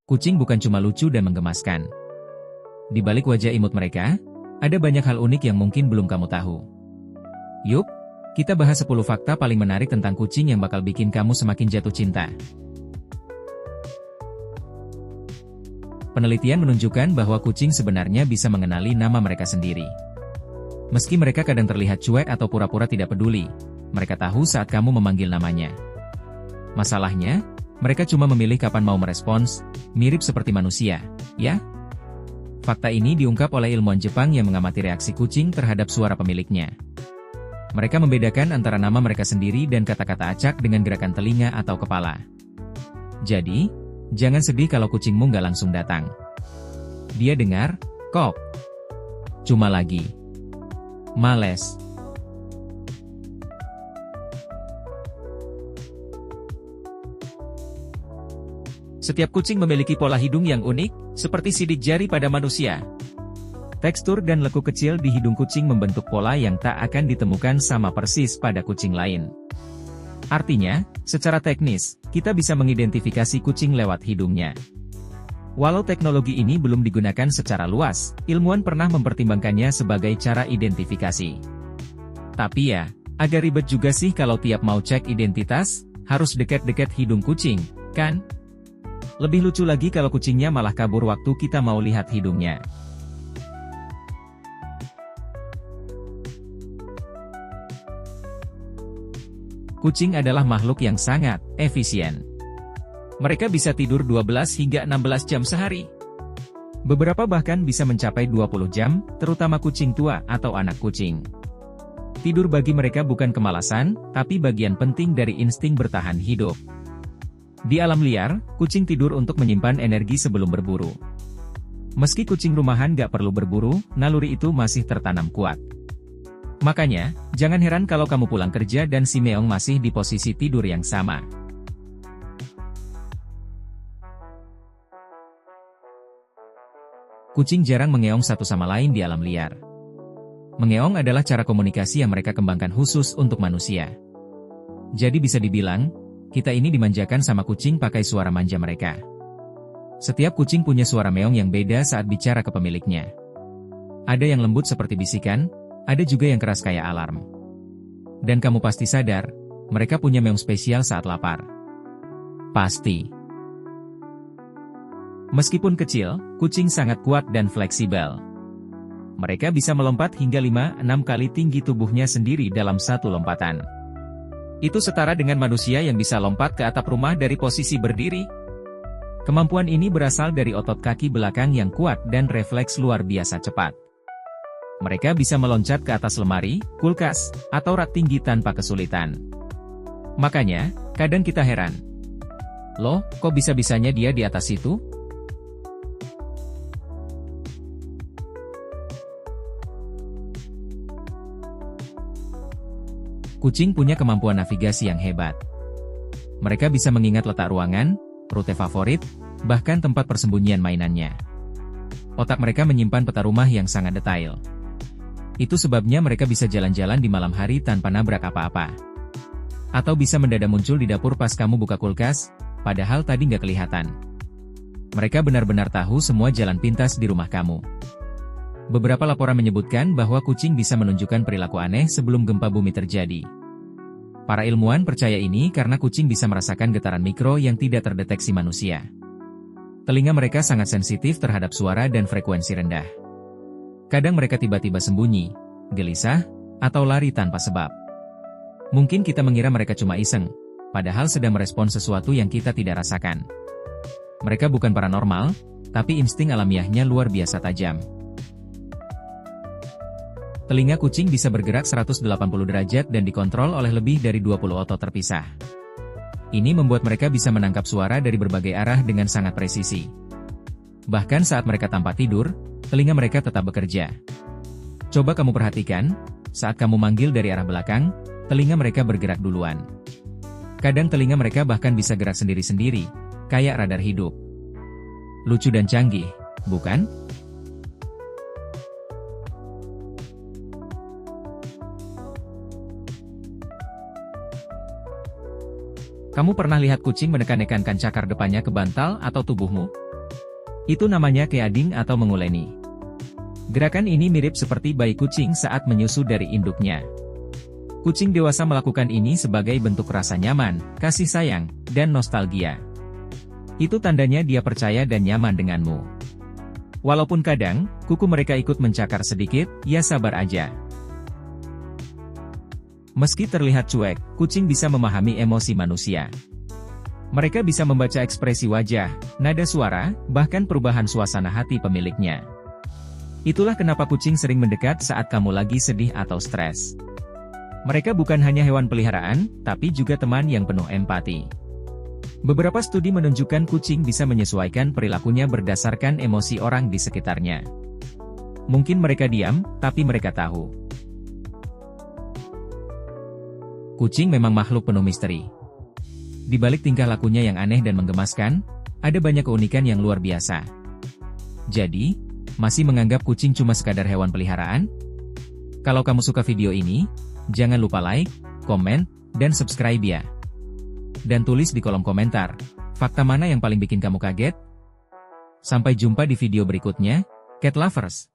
Kucing bukan cuma lucu dan menggemaskan. Di balik wajah imut mereka, ada banyak hal unik yang mungkin belum kamu tahu. Yuk, kita bahas 10 fakta paling menarik tentang kucing yang bakal bikin kamu semakin jatuh cinta. Penelitian menunjukkan bahwa kucing sebenarnya bisa mengenali nama mereka sendiri. Meski mereka kadang terlihat cuek atau pura-pura tidak peduli, mereka tahu saat kamu memanggil namanya. Masalahnya, mereka cuma memilih kapan mau merespons, mirip seperti manusia, ya? Fakta ini diungkap oleh ilmuwan Jepang yang mengamati reaksi kucing terhadap suara pemiliknya. Mereka membedakan antara nama mereka sendiri dan kata-kata acak dengan gerakan telinga atau kepala. Jadi, jangan sedih kalau kucingmu nggak langsung datang. Dia dengar, kok. Cuma lagi males. Setiap kucing memiliki pola hidung yang unik, seperti sidik jari pada manusia. Tekstur dan lekuk kecil di hidung kucing membentuk pola yang tak akan ditemukan sama persis pada kucing lain. Artinya, secara teknis, kita bisa mengidentifikasi kucing lewat hidungnya. Walau teknologi ini belum digunakan secara luas, ilmuwan pernah mempertimbangkannya sebagai cara identifikasi. Tapi ya, agak ribet juga sih kalau tiap mau cek identitas, harus dekat-dekat hidung kucing, kan? Lebih lucu lagi kalau kucingnya malah kabur waktu kita mau lihat hidungnya. Kucing adalah makhluk yang sangat efisien. Mereka bisa tidur 12 hingga 16 jam sehari. Beberapa bahkan bisa mencapai 20 jam, terutama kucing tua atau anak kucing. Tidur bagi mereka bukan kemalasan, tapi bagian penting dari insting bertahan hidup. Di alam liar, kucing tidur untuk menyimpan energi sebelum berburu. Meski kucing rumahan gak perlu berburu, naluri itu masih tertanam kuat. Makanya, jangan heran kalau kamu pulang kerja dan si meong masih di posisi tidur yang sama. Kucing jarang mengeong satu sama lain di alam liar. Mengeong adalah cara komunikasi yang mereka kembangkan khusus untuk manusia. Jadi bisa dibilang, kita ini dimanjakan sama kucing pakai suara manja mereka. Setiap kucing punya suara meong yang beda saat bicara ke pemiliknya. Ada yang lembut seperti bisikan, ada juga yang keras kayak alarm. Dan kamu pasti sadar, mereka punya meong spesial saat lapar. Pasti. Meskipun kecil, kucing sangat kuat dan fleksibel. Mereka bisa melompat hingga 5-6 kali tinggi tubuhnya sendiri dalam satu lompatan. Itu setara dengan manusia yang bisa lompat ke atap rumah dari posisi berdiri. Kemampuan ini berasal dari otot kaki belakang yang kuat dan refleks luar biasa cepat. Mereka bisa meloncat ke atas lemari, kulkas, atau rak tinggi tanpa kesulitan. Makanya, kadang kita heran. Loh, kok bisa-bisanya dia di atas itu? Kucing punya kemampuan navigasi yang hebat. Mereka bisa mengingat letak ruangan, rute favorit, bahkan tempat persembunyian mainannya. Otak mereka menyimpan peta rumah yang sangat detail. Itu sebabnya mereka bisa jalan-jalan di malam hari tanpa nabrak apa-apa. Atau bisa mendadak muncul di dapur pas kamu buka kulkas, padahal tadi nggak kelihatan. Mereka benar-benar tahu semua jalan pintas di rumah kamu. Beberapa laporan menyebutkan bahwa kucing bisa menunjukkan perilaku aneh sebelum gempa bumi terjadi. Para ilmuwan percaya ini karena kucing bisa merasakan getaran mikro yang tidak terdeteksi manusia. Telinga mereka sangat sensitif terhadap suara dan frekuensi rendah. Kadang mereka tiba-tiba sembunyi, gelisah, atau lari tanpa sebab. Mungkin kita mengira mereka cuma iseng, padahal sedang merespons sesuatu yang kita tidak rasakan. Mereka bukan paranormal, tapi insting alamiahnya luar biasa tajam. Telinga kucing bisa bergerak 180 derajat dan dikontrol oleh lebih dari 20 otot terpisah. Ini membuat mereka bisa menangkap suara dari berbagai arah dengan sangat presisi. Bahkan saat mereka tanpa tidur, telinga mereka tetap bekerja. Coba kamu perhatikan, saat kamu manggil dari arah belakang, telinga mereka bergerak duluan. Kadang telinga mereka bahkan bisa gerak sendiri-sendiri, kayak radar hidup. Lucu dan canggih, bukan? Kamu pernah lihat kucing menekan-nekankan cakar depannya ke bantal atau tubuhmu? Itu namanya keading atau menguleni. Gerakan ini mirip seperti bayi kucing saat menyusu dari induknya. Kucing dewasa melakukan ini sebagai bentuk rasa nyaman, kasih sayang, dan nostalgia. Itu tandanya dia percaya dan nyaman denganmu. Walaupun kadang, kuku mereka ikut mencakar sedikit, ya sabar aja. Meski terlihat cuek, kucing bisa memahami emosi manusia. Mereka bisa membaca ekspresi wajah, nada suara, bahkan perubahan suasana hati pemiliknya. Itulah kenapa kucing sering mendekat saat kamu lagi sedih atau stres. Mereka bukan hanya hewan peliharaan, tapi juga teman yang penuh empati. Beberapa studi menunjukkan kucing bisa menyesuaikan perilakunya berdasarkan emosi orang di sekitarnya. Mungkin mereka diam, tapi mereka tahu. Kucing memang makhluk penuh misteri. Di balik tingkah lakunya yang aneh dan menggemaskan, ada banyak keunikan yang luar biasa. Jadi, masih menganggap kucing cuma sekadar hewan peliharaan? Kalau kamu suka video ini, jangan lupa like, komen, dan subscribe ya. Dan tulis di kolom komentar, fakta mana yang paling bikin kamu kaget? Sampai jumpa di video berikutnya, Cat Lovers!